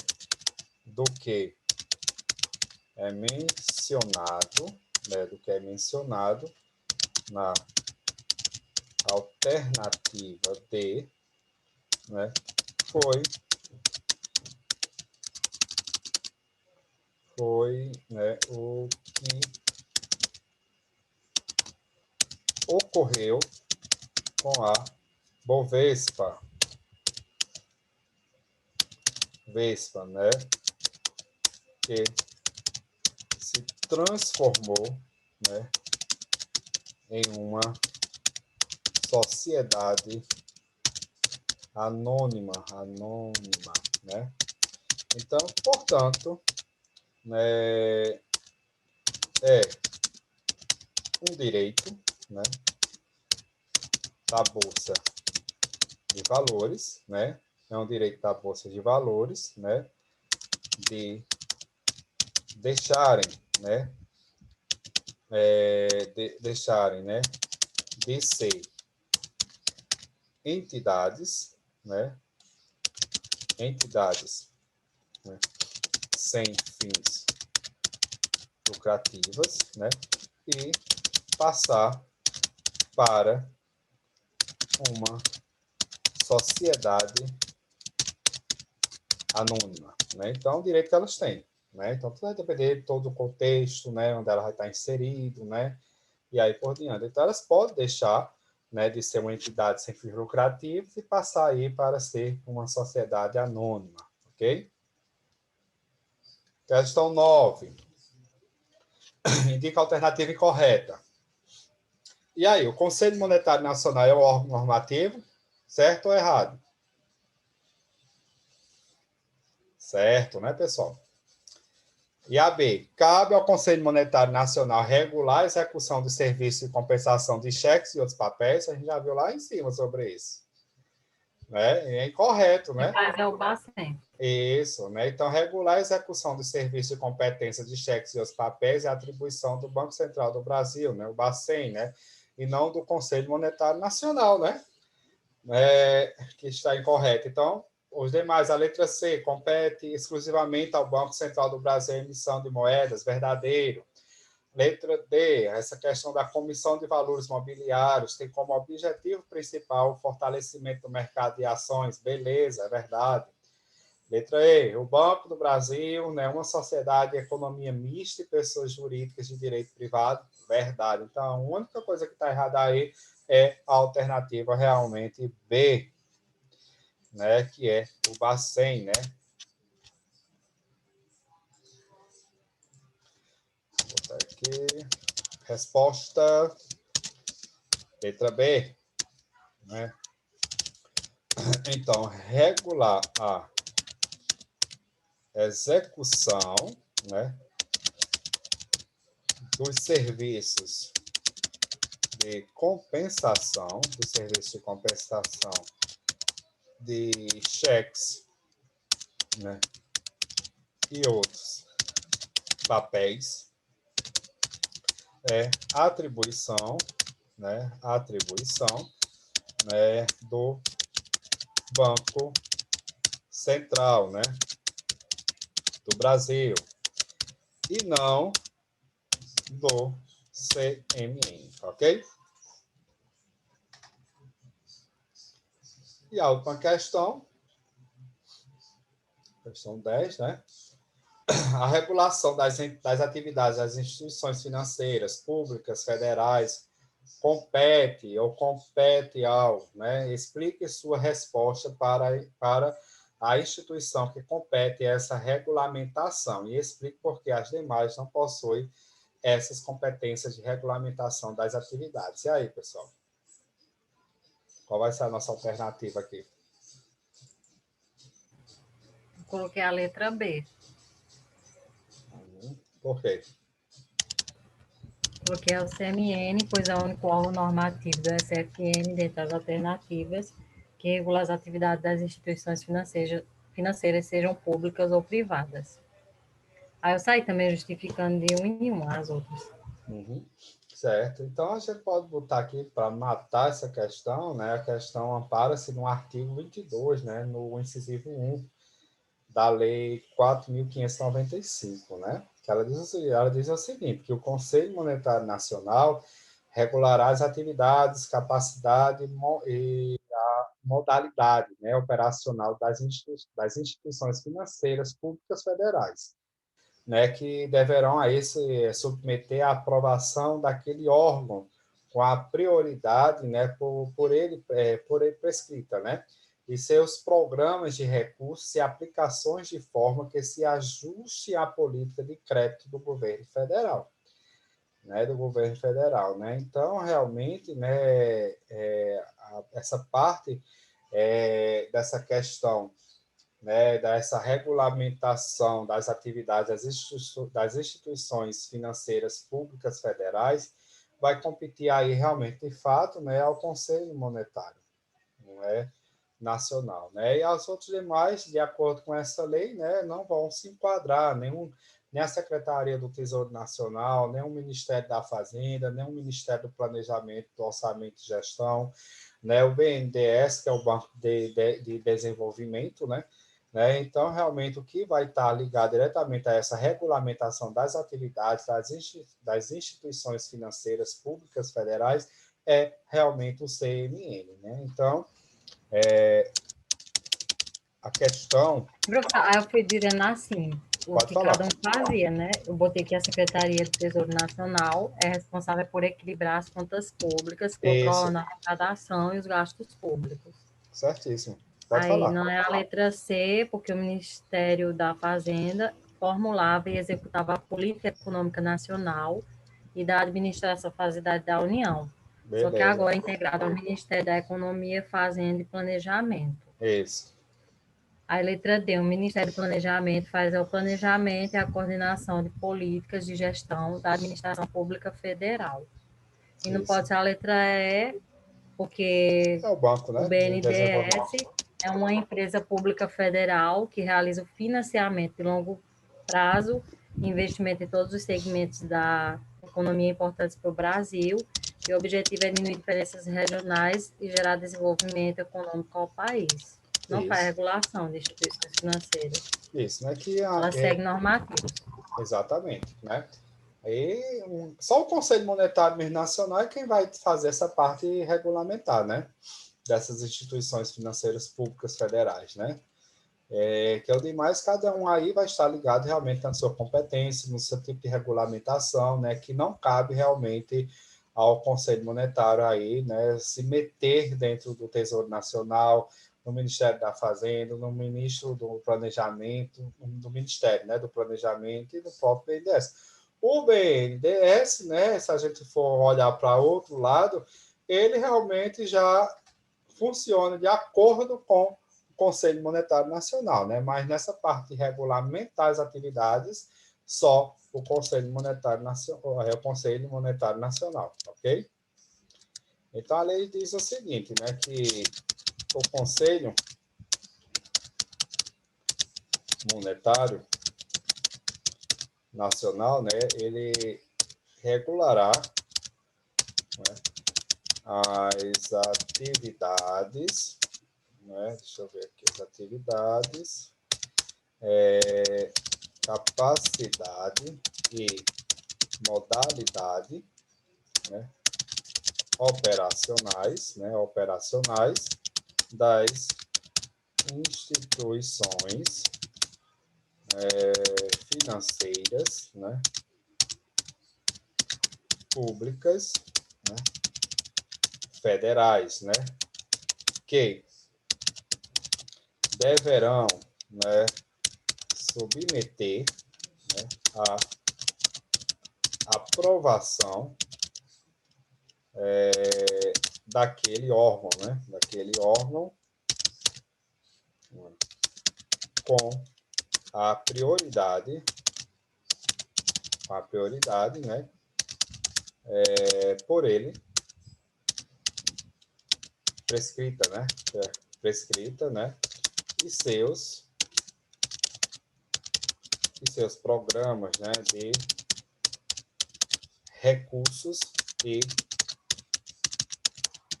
Do que é mencionado, né? Do que é mencionado na alternativa D, né? Foi, né, o que ocorreu com a Bovespa, né, que se transformou, né, em uma sociedade anônima, né? Então, portanto, né, é um direito, né, da Bolsa de Valores, né? É um direito da Bolsa de Valores, né, de deixarem, né, deixarem, né, de ser entidades, né, né, sem fins lucrativas, né, e passar para uma sociedade anônima, né? Então, o direito que elas têm, né? Então, tudo vai depender de todo o contexto, né, onde ela vai estar inserido, né, e aí por diante. Então, elas podem deixar, né, de ser uma entidade sem fins lucrativos e passar aí para ser uma sociedade anônima, ok? Questão 9. Indica a alternativa incorreta. E aí, o Conselho Monetário Nacional é um órgão normativo? Certo ou errado? Certo, né, pessoal? E a B, cabe ao Conselho Monetário Nacional regular a execução de serviços de compensação de cheques e outros papéis? A gente já viu lá em cima sobre isso. Né? É incorreto, né? Mas é o Bacen. Isso, né? Então, regular a execução de serviços de competência de cheques e outros papéis é atribuição do Banco Central do Brasil, né? O Bacen, né? E não do Conselho Monetário Nacional, né? Que está incorreto. Então, os demais, a letra C, compete exclusivamente ao Banco Central do Brasil a emissão de moedas, verdadeiro. Letra D, essa questão da Comissão de Valores Mobiliários tem como objetivo principal o fortalecimento do mercado de ações, beleza, é verdade. Letra E, o Banco do Brasil, né, uma sociedade de economia mista e pessoas jurídicas de direito privado, verdade. Então, a única coisa que está errada aí é a alternativa realmente B, né, que é o Bacen, né? Vou botar aqui. Resposta, letra B, né? Então, regular a execução, né, dos serviços de compensação, de cheques, né, e outros papéis é atribuição, né, do Banco Central, né, do Brasil e não do CMN, ok? E a última questão 10, né? A regulação das atividades das instituições financeiras públicas federais compete ao, né? Explique sua resposta para a instituição que compete essa regulamentação e explique por que as demais não possuem essas competências de regulamentação das atividades. E aí, pessoal? Qual vai ser a nossa alternativa aqui? Coloquei a letra B. Por quê? Coloquei o CMN, pois é o único órgão normativo do SFN, dentre as alternativas, que regula as atividades das instituições financeiras, sejam públicas ou privadas. Aí eu saí também justificando de um em uma as outras. Certo. Então, a gente pode botar aqui para matar essa questão, né? A questão ampara-se no artigo 22, né? No incisivo 1 da Lei 4.595, né? Que ela diz o seguinte, que o Conselho Monetário Nacional regulará as atividades, capacidade e a modalidade, né, operacional das instituições financeiras públicas federais, né, que deverão aí se submeter à aprovação daquele órgão com a prioridade, né, por ele prescrita, né, e seus programas de recursos e aplicações de forma que se ajuste à política de crédito do governo federal, né, Então, realmente, né, essa parte dessa questão, né, dessa regulamentação das atividades das instituições financeiras públicas federais, vai competir aí realmente, de fato, né, ao Conselho Monetário, não é, Nacional, né? E as outras demais, de acordo com essa lei, né, não vão se enquadrar nem a Secretaria do Tesouro Nacional, nem o Ministério da Fazenda, nem o Ministério do Planejamento, do Orçamento e Gestão, né, o BNDES, que é o Banco de Desenvolvimento, né? Então, realmente, o que vai estar ligado diretamente a essa regulamentação das atividades das instituições financeiras públicas federais é realmente o CMN, né? Então, a questão... Aí eu fui dizendo assim, o Pode que falar. cada um fazia, né? Eu botei que a Secretaria do Tesouro Nacional é responsável por equilibrar as contas públicas, controlando a arrecadação e os gastos públicos. Certíssimo. Pode Aí falar. não é a letra C, porque o Ministério da Fazenda formulava e executava a política econômica nacional e da administração fazendária da União. Só que Beleza. agora é integrado ao Ministério da Economia, Fazenda e Planejamento. Isso. A letra D, o Ministério do Planejamento faz o planejamento e a coordenação de políticas de gestão da administração pública federal. E não Isso. pode ser a letra E, porque É o banco, o né? De BNDES desenvolvimento. é uma empresa pública federal que realiza o financiamento de longo prazo, investimento em todos os segmentos da economia importantes para o Brasil, e o objetivo é diminuir diferenças regionais e gerar desenvolvimento econômico ao país. Não faz Isso. regulação de instituições financeiras. Isso, né? Ela segue normativos. Exatamente, né? Aí, só o Conselho Monetário mesmo Nacional é quem vai fazer essa parte regulamentar, né? Dessas instituições financeiras públicas federais, né? Que é o demais, cada um aí vai estar ligado realmente na sua competência, no seu tipo de regulamentação, né? Que não cabe realmente ao Conselho Monetário aí, né? Se meter dentro do Tesouro Nacional, no Ministério da Fazenda, no Ministro do Planejamento, do Ministério, né? Do Planejamento e do próprio BNDES. O BNDES, né? Se a gente for olhar para outro lado, ele realmente já funciona de acordo com o Conselho Monetário Nacional, né? Mas nessa parte de regulamentar as atividades, só o Conselho Monetário Nacional, o Conselho Monetário Nacional, ok? Então a lei diz o seguinte, né? Que o Conselho Monetário Nacional, né? Ele regulará, né, as atividades, né? Deixa eu ver aqui as atividades, capacidade e modalidade, né? Operacionais, né? Operacionais das instituições financeiras, né? Públicas, né? Federais, né? Que deverão, né, submeter, né, a aprovação daquele órgão, né? Daquele órgão, com a prioridade, né? Por ele prescrita, né? Prescrita, né? E seus programas, né? De recursos e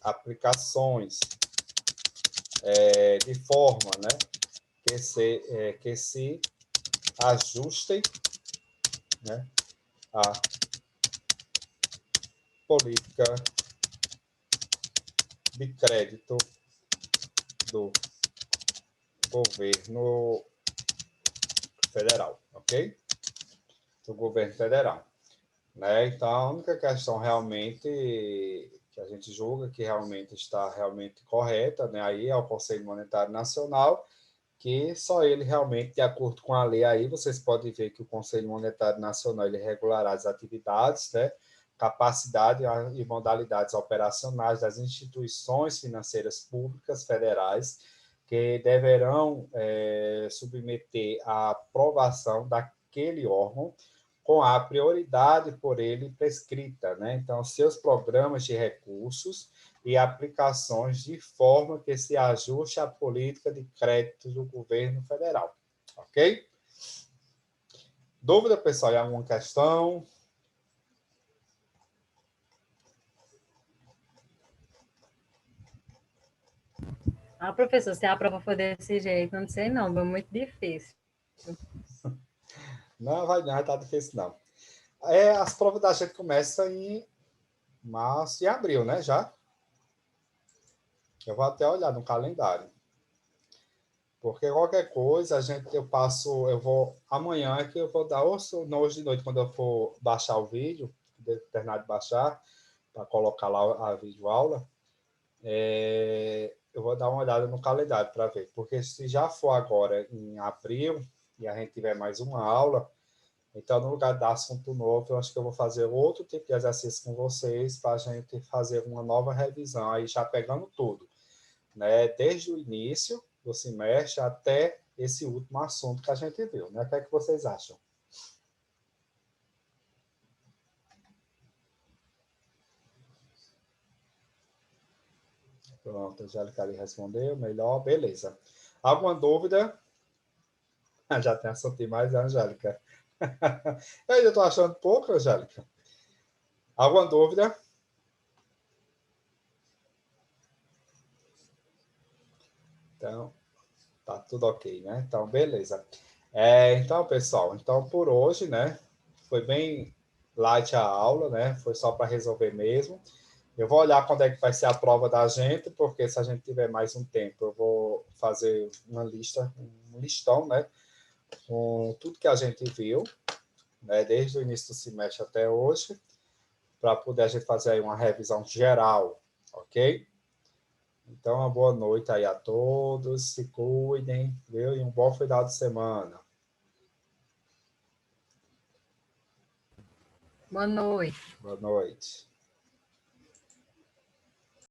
aplicações, de forma, né? Que se ajustem, né? À política de crédito do governo federal, ok? Do governo federal, né? Então, a única questão realmente que a gente julga que realmente está realmente correta, né? Aí é o Conselho Monetário Nacional, que só ele realmente, de acordo com a lei aí, vocês podem ver que o Conselho Monetário Nacional ele regulará as atividades, né? Capacidade e modalidades operacionais das instituições financeiras públicas federais que deverão submeter à aprovação daquele órgão com a prioridade por ele prescrita, né? Então, seus programas de recursos e aplicações de forma que se ajuste à política de crédito do governo federal, ok? Dúvida, pessoal? Alguma questão? Ah, professor, se a prova for desse jeito, não sei não, é muito difícil. Não, vai estar difícil, não. As provas da gente começam em março e abril, né, já? Eu vou até olhar no calendário. Porque qualquer coisa, eu vou, amanhã é que eu vou dar, hoje de noite, quando eu for baixar o vídeo, terminar de baixar, para colocar lá a videoaula, eu vou dar uma olhada no calendário para ver. Porque se já for agora em abril, e a gente tiver mais uma aula, então, no lugar de assunto novo, eu acho que eu vou fazer outro tipo de exercício com vocês para a gente fazer uma nova revisão, aí já pegando tudo, né? Desde o início do semestre até esse último assunto que a gente viu, né? O que é que vocês acham? Pronto, a Angélica ali respondeu, melhor, beleza. Alguma dúvida? Já tem assunto demais, Angélica. Eu ainda estou achando pouco, Angélica. Alguma dúvida? Então, tá tudo ok, né? Então, beleza. Então, pessoal, então por hoje, né? Foi bem light a aula, né? Foi só para resolver mesmo. Eu vou olhar quando é que vai ser a prova da gente, porque se a gente tiver mais um tempo, eu vou fazer uma lista, um listão, né? Com tudo que a gente viu, né? Desde o início do semestre até hoje, para poder a gente fazer aí uma revisão geral, ok? Então, uma boa noite aí a todos, se cuidem, viu? E um bom final de semana. Boa noite. Boa noite.